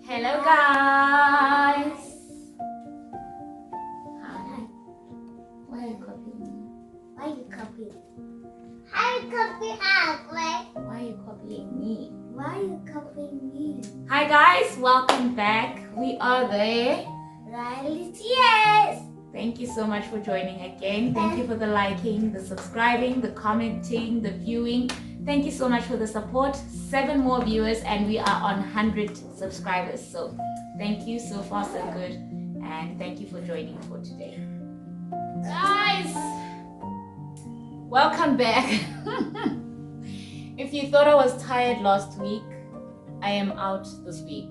Hello guys! Hi. Why are you copying me? Why are you copying? How you copy halfway? Why are you copying me? Why are you copying me? Hi guys, welcome back. We are there. Riley's yes. Thank you so much for joining again. Thank you for the liking, the subscribing, the commenting, the viewing. Thank you so much for the support. 7 more viewers and we are on 100 subscribers. So thank you, so far so good. And thank you for joining for today. Guys, welcome back. If you thought I was tired last week, I am out this week.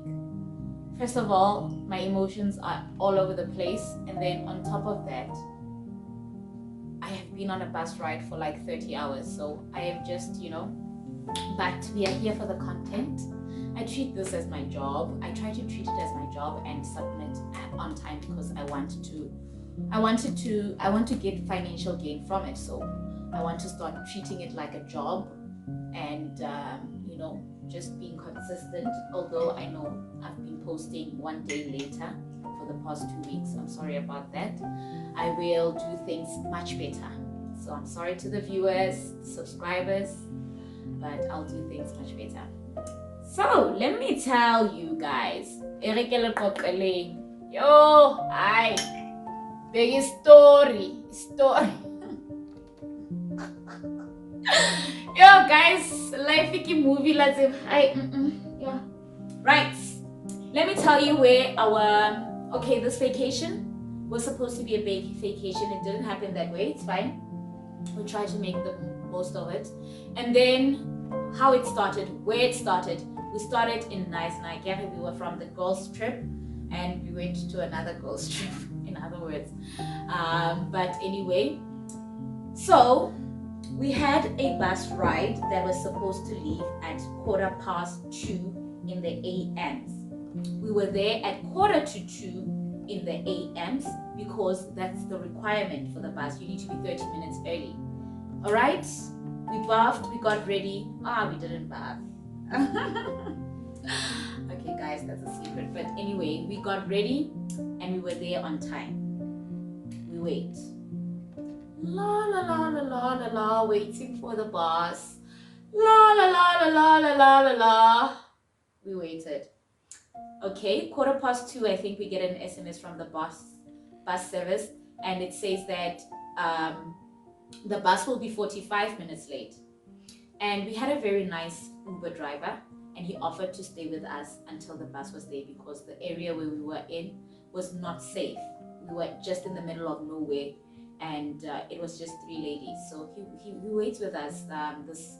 First of all, my emotions are all over the place, and then on top of that, I have been on a bus ride for like 30 hours, so I am just, but we are here for the content. I treat this as my job. I try to treat it as my job and submit on time because I want to get financial gain from it. So I want to start treating it like a job and just being consistent. Although I know I've been posting one day later for the past 2 weeks. I'm sorry about that. I will do things much better. So I'm sorry to the viewers, subscribers, but I'll do things much better. So let me tell you guys. Yo, big story. Yo guys, life movie yeah. Right. Let me tell you where this vacation was supposed to be a big vacation. It didn't happen that way. It's fine. We'll try to make the most of it. And then how it started, where it started. We started in nice Nigeria. We were from the girls trip and we went to another girls trip, in other words. But anyway, so we had a bus ride that was supposed to leave at 2:15 in the AMs. We were there at 1:45 in the AMs because that's the requirement for the bus. You need to be 30 minutes early. All right, we bathed, we got ready. We didn't bath. Okay guys, that's a secret. But anyway, we got ready and we were there on time. We wait. La la la la la la la, waiting for the bus. La la la la la la la la la. We waited. Okay, 2:15, I think we get an SMS from the bus service, and it says that the bus will be 45 minutes late. And we had a very nice Uber driver, and he offered to stay with us until the bus was there because the area where we were in was not safe. We were just in the middle of nowhere, and it was just 3 ladies. So he waits with us. This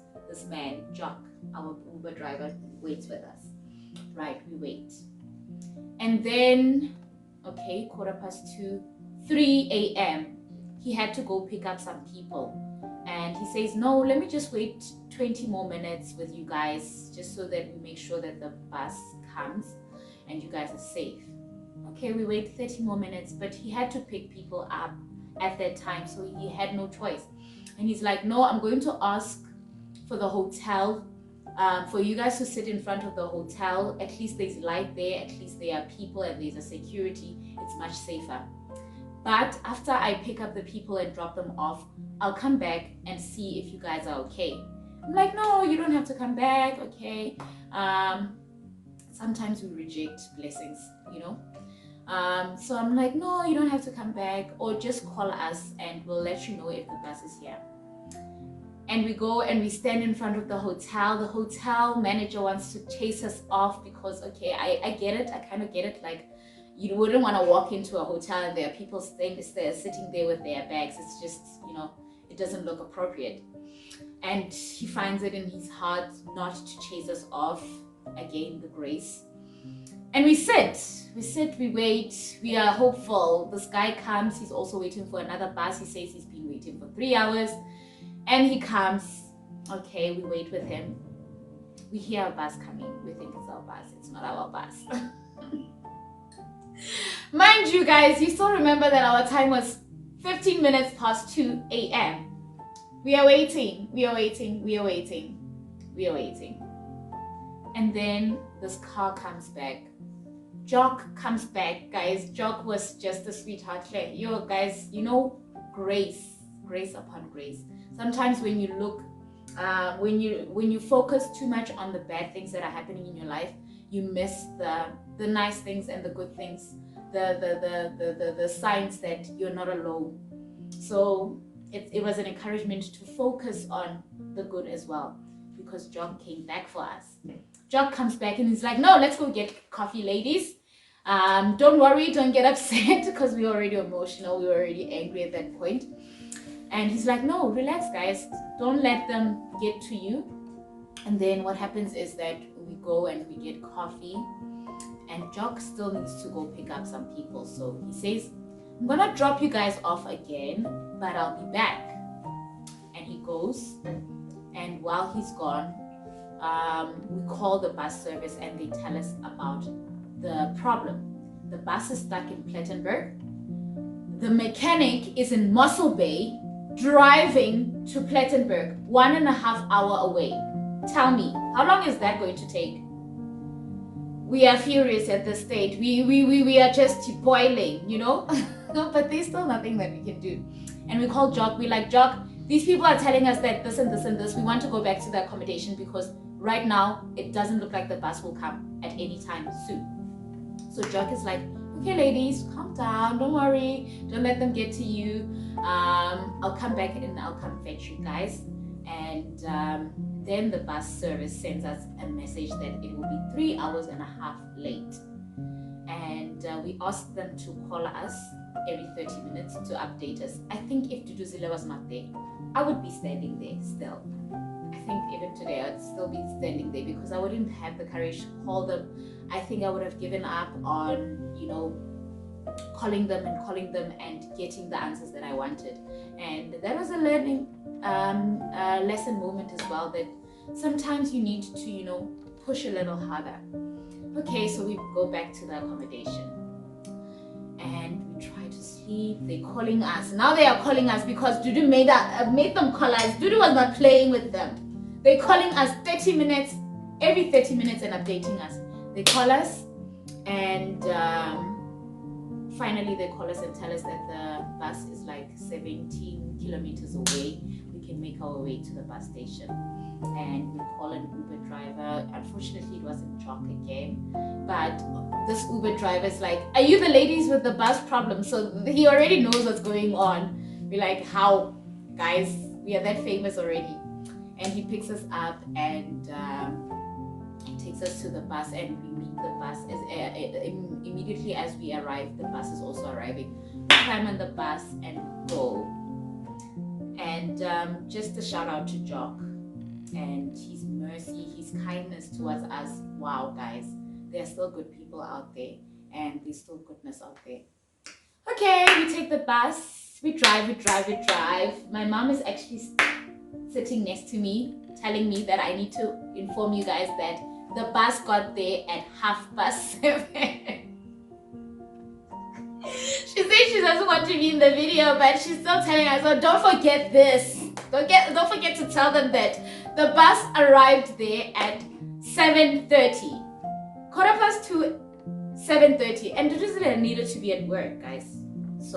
man, Jock, our Uber driver, waits with us. Right, we wait. And then, okay, 2:15, 3 a.m. He had to go pick up some people. And he says, no, let me just wait 20 more minutes with you guys, just so that we make sure that the bus comes and you guys are safe. Okay, we wait 30 more minutes, but he had to pick people up at that time, so he had no choice. And he's like, no, I'm going to ask for the hotel, for you guys to sit in front of the hotel. At least there's light there, at least there are people and there's a security. It's much safer. But after I pick up the people and drop them off, I'll come back and see if you guys are okay. I'm like, no, you don't have to come back, okay? Sometimes we reject blessings, so I'm like, no, you don't have to come back, or just call us and we'll let you know if the bus is here. And we go and we stand in front of the hotel. The hotel manager wants to chase us off because, okay, I get it. I kind of get it. Like, you wouldn't want to walk into a hotel and there are people sitting there with their bags. It's just, it doesn't look appropriate. And he finds it in his heart not to chase us off. Again, the grace. And we sit, we wait, we are hopeful. This guy comes, he's also waiting for another bus. He says he's been waiting for 3 hours. And he comes. Okay, we wait with him. We hear a bus coming. We think it's our bus. It's not our bus. Mind you guys, you still remember that our time was 15 minutes past 2 a.m. We are waiting. And then this car comes back Jock comes back, guys. Jock was just a sweetheart. Like, yo, guys, you know, grace upon grace. Sometimes when you look, when you focus too much on the bad things that are happening in your life, you miss the nice things and the good things, the signs that you're not alone. So it was an encouragement to focus on the good as well, because Jock came back for us. Jock comes back and he's like, no, let's go get coffee, ladies. Don't worry, don't get upset, because we were already emotional, we were already angry at that point. And he's like, no, relax, guys, don't let them get to you. And then what happens is that we go and we get coffee, and Jock still needs to go pick up some people. So he says, I'm gonna drop you guys off again, but I'll be back. And he goes, and while he's gone, we call the bus service and they tell us about the problem. The bus is stuck in Plettenberg. The mechanic is in Mossel Bay, driving to Plettenberg, 1.5 hours away. Tell me, how long is that going to take? We are furious at this stage. We are just boiling, you know. But there's still nothing that we can do. And we call Jock. We're like, Jock, these people are telling us that this and this and this. We want to go back to the accommodation because right now it doesn't look like the bus will come at any time soon. So Jock is like, okay, ladies, calm down. Don't worry. Don't let them get to you. I'll come back and I'll come fetch you guys. And then the bus service sends us a message that it will be 3.5 hours late. And we asked them to call us every 30 minutes to update us. I think if Dudu was not there, I would be standing there still. I think even today I'd still be standing there because I wouldn't have the courage to call them. I think I would have given up on, you know, calling them and getting the answers that I wanted. And that was a learning lesson moment as well, that sometimes you need to, you know, push a little harder. Okay, so we go back to the accommodation and we try to sleep. They're calling us. Now they are calling us because Dudu made them call us. Dudu was not playing with them. They're calling us every 30 minutes and updating us. They call us and finally they call us and tell us that the bus is like 17 kilometers away. We can make our way to the bus station. And we call an Uber driver. Unfortunately, it wasn't Jock again, but this Uber driver is like, are you the ladies with the bus problem? So he already knows what's going on. We're like, how? Guys, we are that famous already. And he picks us up and he takes us to the bus, and we meet the bus. Immediately as we arrive, the bus is also arriving. We climb on the bus and go. And just a shout out to Jock and his mercy, his kindness towards us. Wow, guys, there are still good people out there, and there's still goodness out there. Okay, we take the bus, we drive. My mom is actually sitting next to me, telling me that I need to inform you guys that the bus got there at 7:30. She said she doesn't want to be in the video, but she's still telling us, oh, don't forget this. Don't forget to tell them that the bus arrived there at 7:30. 2:15, 7:30. And Dudu needed to be at work, guys. So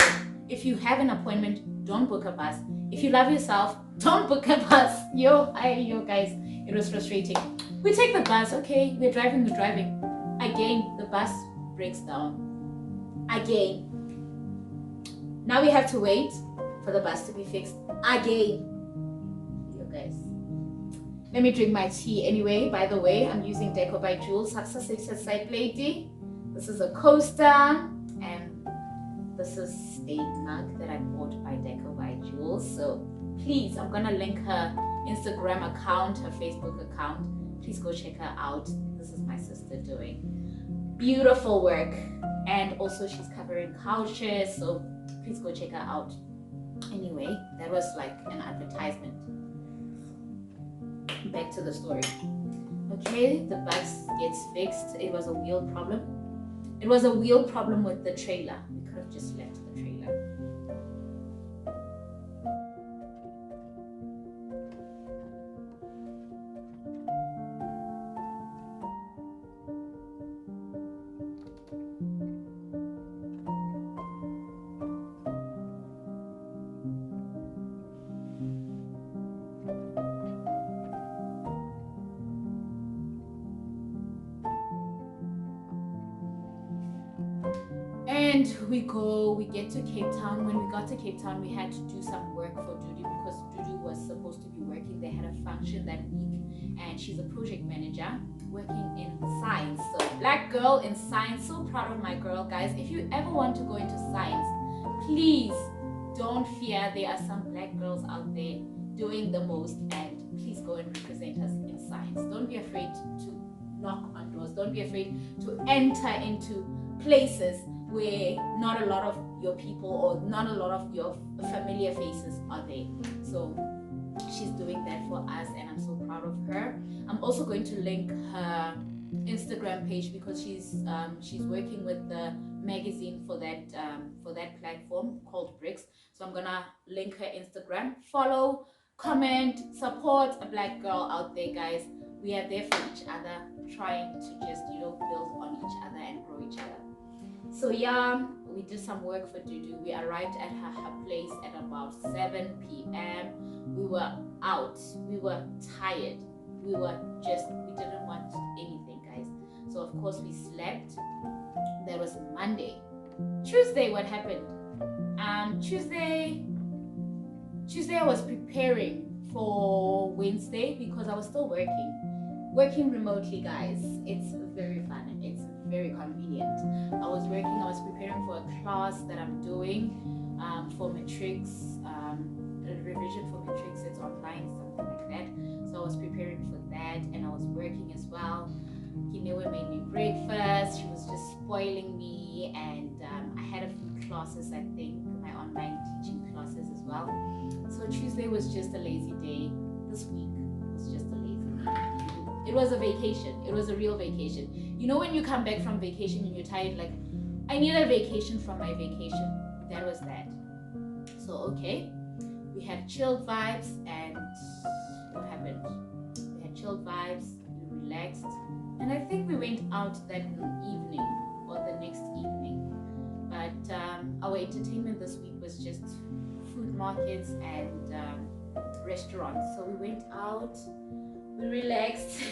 if you have an appointment, don't book a bus. If you love yourself, don't book a bus. Yo, guys, it was frustrating. We take the bus, okay, we're driving. Again, the bus breaks down. Again. Now we have to wait for the bus to be fixed. Again. You guys. Let me drink my tea anyway. By the way, I'm using Deco by Jewels. Side lady. This is a coaster, and this is a mug that I bought by Deco by Jewels. So please, I'm gonna link her Instagram account, her Facebook account. Please go check her out. This is my sister doing beautiful work, and also she's covering couches, so please go check her out. Anyway, that was like an advertisement. Back to the story. Okay, the bus gets fixed. It was a wheel problem. It was a wheel problem with the trailer. We could have just left the trailer. And we get to Cape Town. When we got to Cape Town, we had to do some work for Dudu because Dudu was supposed to be working. They had a function that week, and she's a project manager working in science. So black girl in science. So proud of my girl, guys. If you ever want to go into science, please don't fear. There are some black girls out there doing the most, and please go and represent us in science. Don't be afraid to knock on doors. Don't be afraid to enter into places where not a lot of your people or not a lot of your familiar faces are there. So she's doing that for us, and I'm so proud of her. I'm also going to link her Instagram page because she's working with the magazine for that platform called BRICS. So I'm gonna link her Instagram. Follow, comment, support a black girl out there, guys. We are there for each other, trying to just build on each other and grow each other. So yeah, we did some work for Dudu. We arrived at her place at about 7 p.m. We were out. We were tired. We didn't want anything, guys. So of course we slept. That was Monday. Tuesday, what happened? Tuesday I was preparing for Wednesday because I was still working remotely, guys. It's very fun. It's very convenient. I was preparing for a class that I'm doing for matrix, a revision for matrix. It's online, something like that. So I was preparing for that, and I was working as well. Kinewe made me breakfast. She was just spoiling me, and I had a few classes, I think, my online teaching classes as well. So Tuesday was just a lazy day. This week was just a lazy day. It was a vacation. It was a real vacation. You know when you come back from vacation and you're tired, like, I need a vacation from my vacation. That was that. So okay, we had chilled vibes, and what happened? We had chilled vibes, we relaxed, and I think we went out that evening or the next evening. But our entertainment this week was just food markets and restaurants. So we went out, we relaxed.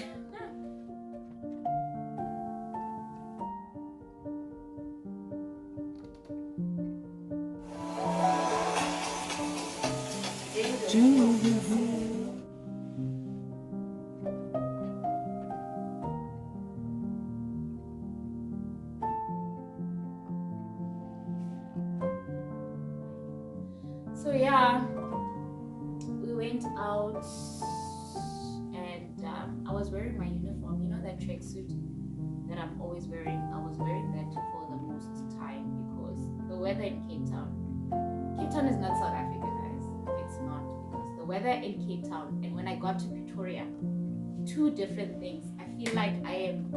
So yeah, we went out, and I was wearing my uniform, that tracksuit that I'm always wearing. I was wearing that for the most time because the weather in Cape Town is not South Africa, guys. It's not, because the weather in Cape Town and when I got to Pretoria, two different things. I feel like I am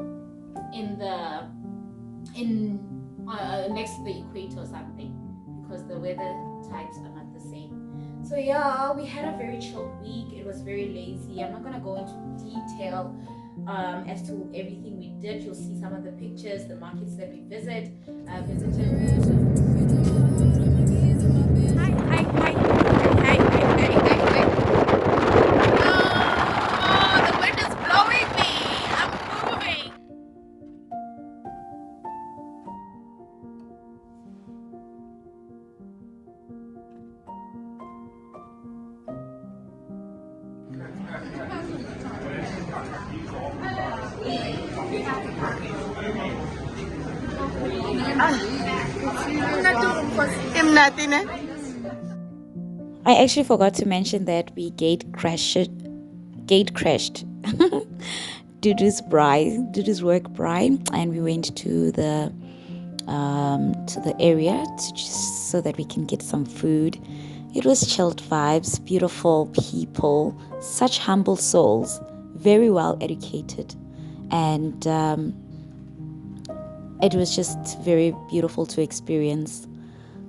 next to the equator or something, because the weather types are not the same. So yeah, we had a very chilled week. It was very lazy. I'm not gonna go into detail as to everything we did. You'll see some of the pictures, the markets that we visited. The wind is blowing me. I'm moving. I actually forgot to mention that we gate crashed Dudu's work bride, and we went to the area so that we can get some food. It was chilled vibes, beautiful people, such humble souls, very well educated, and it was just very beautiful to experience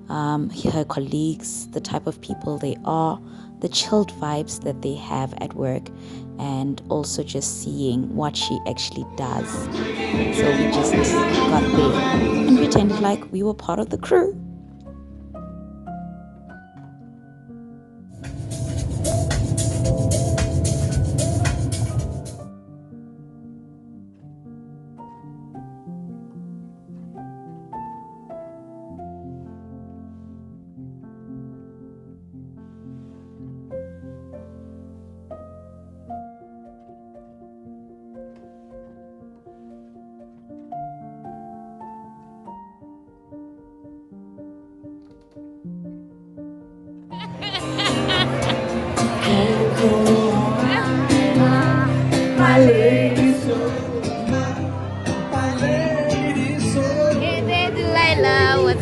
her colleagues, the type of people they are, the chilled vibes that they have at work, and also just seeing what she actually does. So we just got there and pretended like we were part of the crew.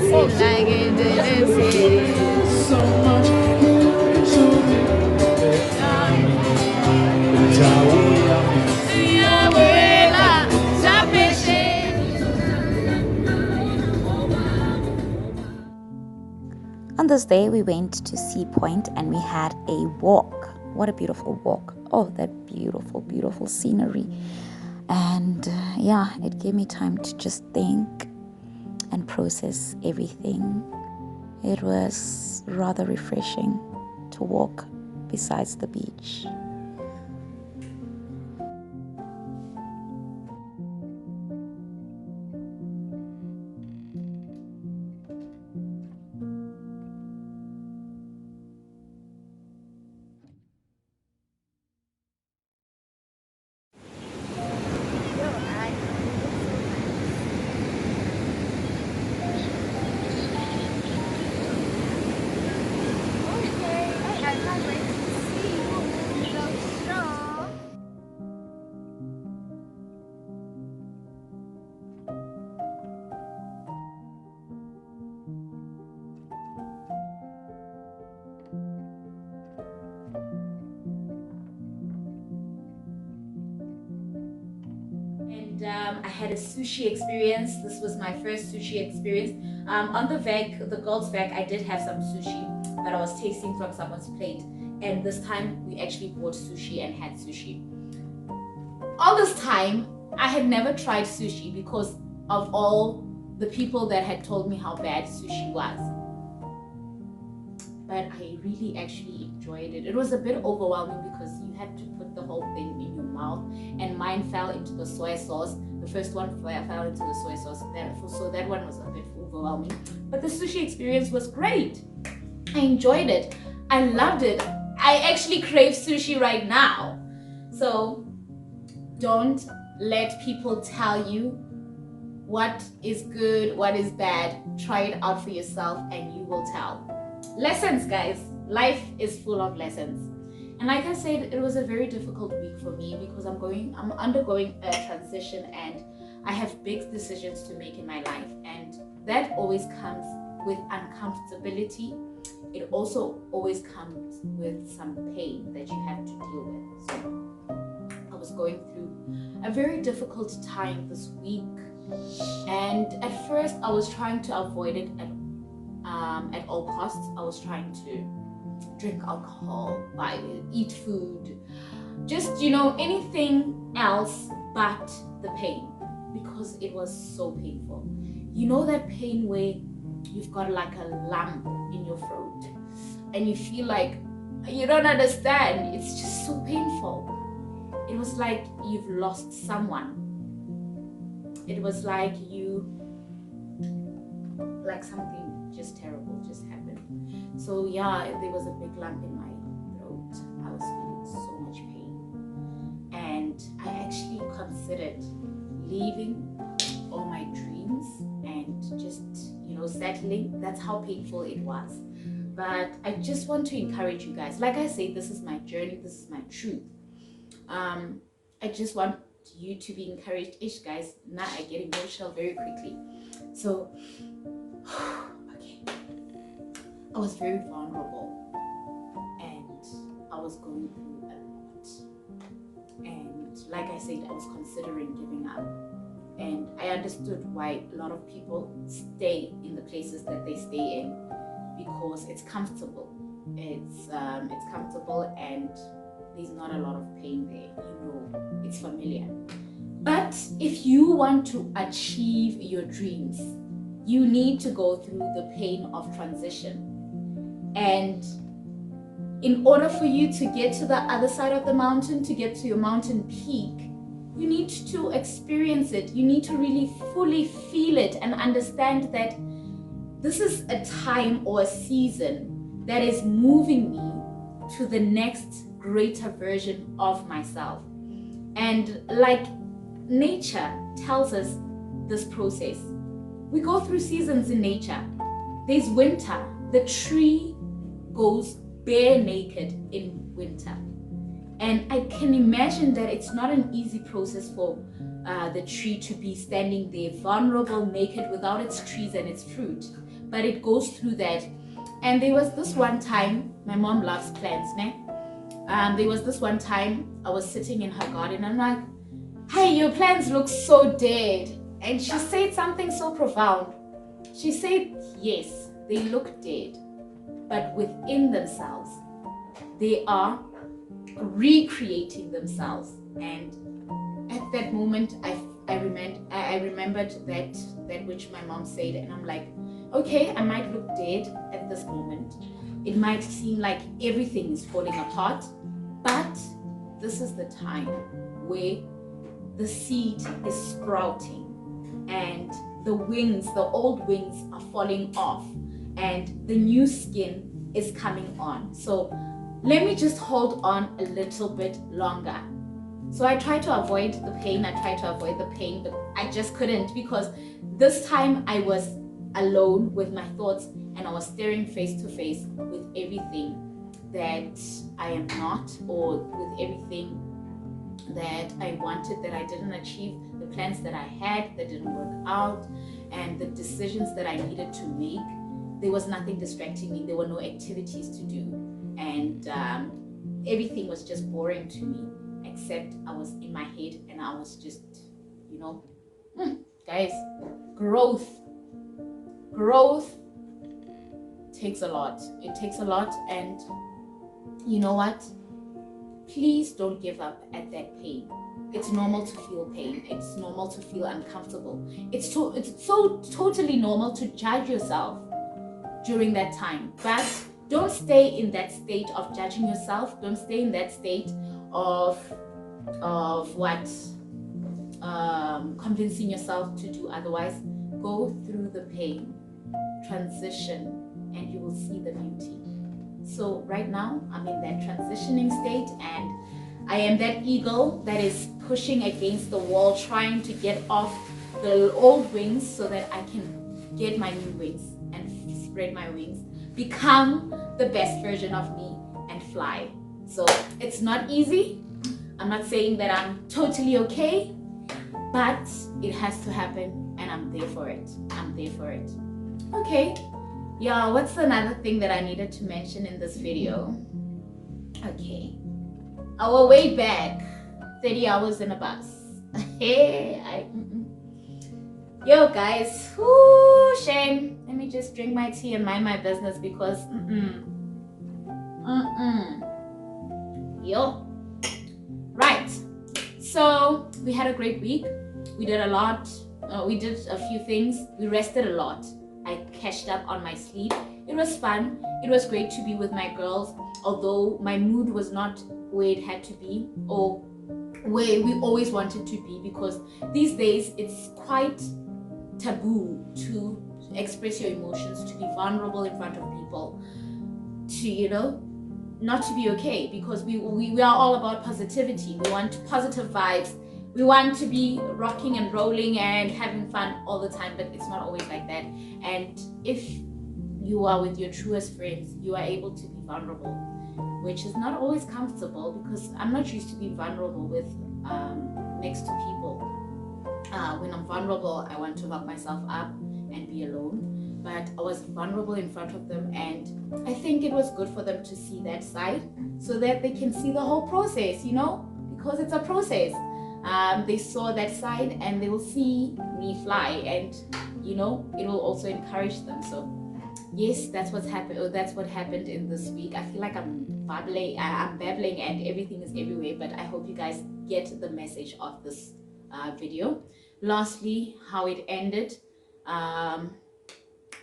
seem like it didn't say so much. On this day, we went to Sea Point and we had a walk. What a beautiful walk. Oh, that beautiful, beautiful scenery. And yeah, it gave me time to just think and process everything. It was rather refreshing to walk besides the beach. I had a sushi experience. This was my first sushi experience. On the girls' bag, I did have some sushi, but I was tasting from someone's plate. And this time, we actually bought sushi and had sushi. All this time, I had never tried sushi because of all the people that had told me how bad sushi was. But I really actually enjoyed it. It was a bit overwhelming because you had to put the whole thing in your mouth, and mine fell into the soy sauce. The first one fell into the soy sauce, so that one was a bit overwhelming. But the sushi experience was great. I enjoyed it. I loved it. I actually crave sushi right now. So don't let people tell you what is good, what is bad. Try it out for yourself and you will tell. Lessons, guys. Life is full of lessons. And like I said, it was a very difficult week for me because I'm undergoing a transition and I have big decisions to make in my life, and that always comes with uncomfortability. It also always comes with some pain that you have to deal with. So I was going through a very difficult time this week, and at first I was trying to avoid it at all costs. I was trying to drink alcohol, eat food, just anything else but the pain, because it was so painful. You know that pain where you've got like a lump in your throat and you feel like you don't understand. It's just so painful. It was like you've lost someone. It was like something just terrible just happened. So yeah, there was a big lump in my throat. I was feeling so much pain, and I actually considered leaving all my dreams and just settling. That's how painful it was. But I just want to encourage you guys. Like I say, this is my journey, this is my truth. I just want you to be encouraged. Ish, guys, now I get emotional very quickly. So okay, I was very vulnerable and I was going through a lot, and like I said, I was considering giving up. And I understood why a lot of people stay in the places that they stay in, because it's comfortable. It's comfortable and there's not a lot of pain there. It's familiar. But if you want to achieve your dreams, you need to go through the pain of transition. And in order for you to get to the other side of the mountain, to get to your mountain peak, you need to experience it. You need to really fully feel it and understand that this is a time or a season that is moving me to the next greater version of myself. And like nature tells us this process. We go through seasons in nature. There's winter. The tree goes bare naked in winter. And I can imagine that it's not an easy process for the tree to be standing there vulnerable, naked, without its trees and its fruit. but it goes through that. And there was this one time, my mom loves plants, ne? There was this one time I was sitting in her garden and I'm like, hey, your plants look so dead. And she said something so profound. She said, yes, they look dead, but within themselves, they are recreating themselves. And at that moment, I remembered that which my mom said, and I'm like, okay, I might look dead at this moment. It might seem like everything is falling apart, but this is the time where the seed is sprouting and the wings, the old wings are falling off and the new skin is coming on. So let me just hold on a little bit longer. So I tried to avoid the pain, but I just couldn't, because this time I was alone with my thoughts and I was staring face to face with everything that I am not, or with everything that I wanted that I didn't achieve, the plans that I had that didn't work out, and the decisions that I needed to make. There was nothing distracting me. There were no activities to do, and everything was just boring to me, except I was in my head and I was just, guys, growth takes a lot. It takes a lot, and you know what? Please don't give up at that pain. It's normal to feel pain. It's normal to feel uncomfortable. It's so totally normal to judge yourself during that time. But don't stay in that state of judging yourself. Don't stay in that state of what convincing yourself to do otherwise. Go through the pain, transition, and you will see the beauty. So right now I'm in that transitioning state, and I am that eagle that is pushing against the wall, trying to get off the old wings so that I can get my new wings and spread my wings, become the best version of me, and fly. So it's not easy. I'm not saying that I'm totally okay, but it has to happen, and I'm there for it. Okay. Yeah, what's another thing that I needed to mention in this video? Okay, our way back, 30 hours in a bus. Yo guys, whoo, shame. Let me just drink my tea and mind my business, because yo, right. So we had a great week. We did a lot. We did a few things. We rested a lot. I catched up on my sleep. It was fun. It was great to be with my girls, although my mood was not where it had to be, or where we always wanted to be, because these days it's quite taboo to express your emotions, to be vulnerable in front of people, to not to be okay, because we are all about positivity. We want positive vibes. We want to be rocking and rolling and having fun all the time, but it's not always like that. And if you are with your truest friends, you are able to be vulnerable, which is not always comfortable, because I'm not used to being vulnerable with next to people. When I'm vulnerable, I want to lock myself up and be alone, but I was vulnerable in front of them, and I think it was good for them to see that side, so that they can see the whole process, because it's a process. They saw that side, and they will see me fly, and it will also encourage them. So yes, that's what's happened, or that's what happened in this week. I feel like I'm babbling and everything is everywhere, but I hope you guys get the message of this video. Lastly, how it ended,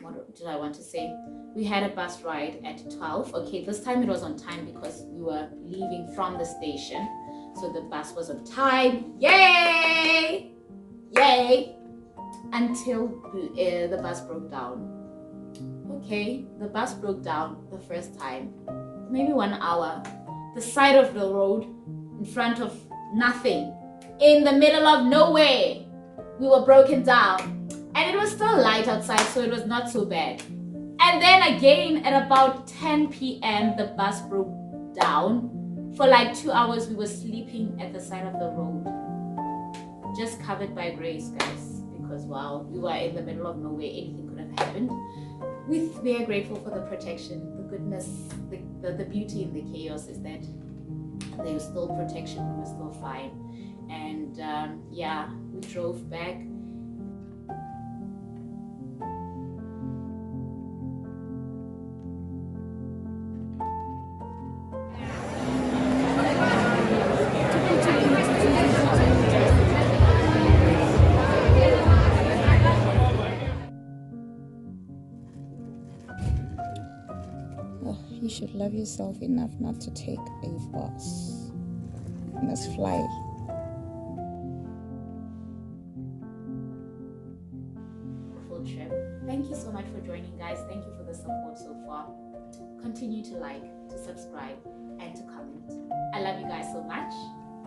what did I want to say? We had a bus ride at 12. Okay, this time it was on time because we were leaving from the station. So the bus was on time. Yay! Yay! Until the bus broke down. Okay, the bus broke down the first time. Maybe 1 hour. The side of the road, in front of nothing. In the middle of nowhere. We were broken down. And it was still light outside, so it was not so bad. And then again, at about 10 p.m., the bus broke down. For like 2 hours, we were sleeping at the side of the road. Just covered by grace, guys. Because, wow, we were in the middle of nowhere. Anything could have happened. we are grateful for the protection, the goodness, the beauty in the chaos is that there was still protection, we were still fine. And yeah, we drove back. Oh, you should love yourself enough not to take a bus. Let's fly. Full trip. Thank you so much for joining, guys. Thank you for the support so far. Continue to like, to subscribe, and to comment. I love you guys so much,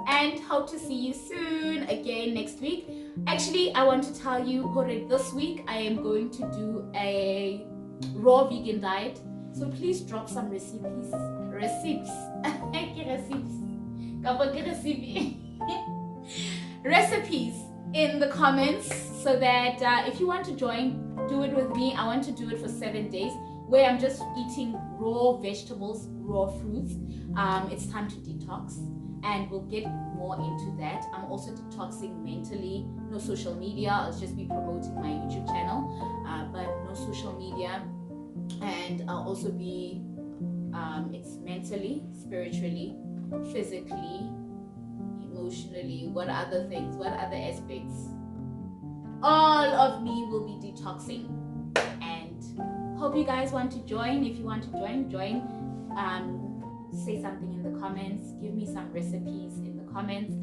and hope to see you soon again next week. Actually, I want to tell you, this week I am going to do a raw vegan diet. So please drop some recipes in the comments, so that if you want to join, do it with me. I want to do it for 7 days, where I'm just eating raw vegetables, raw fruits. It's time to detox, and we'll get more into that. I'm also detoxing mentally. No social media. I'll just be promoting my YouTube channel, but no social media. And I'll also be it's mentally, spiritually, physically, emotionally, what other things, what other aspects. All of me will be detoxing, and hope you guys want to join. If you want to join. Say something in the comments, give me some recipes in the comments.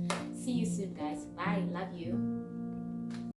See you soon, guys. Bye. Love you.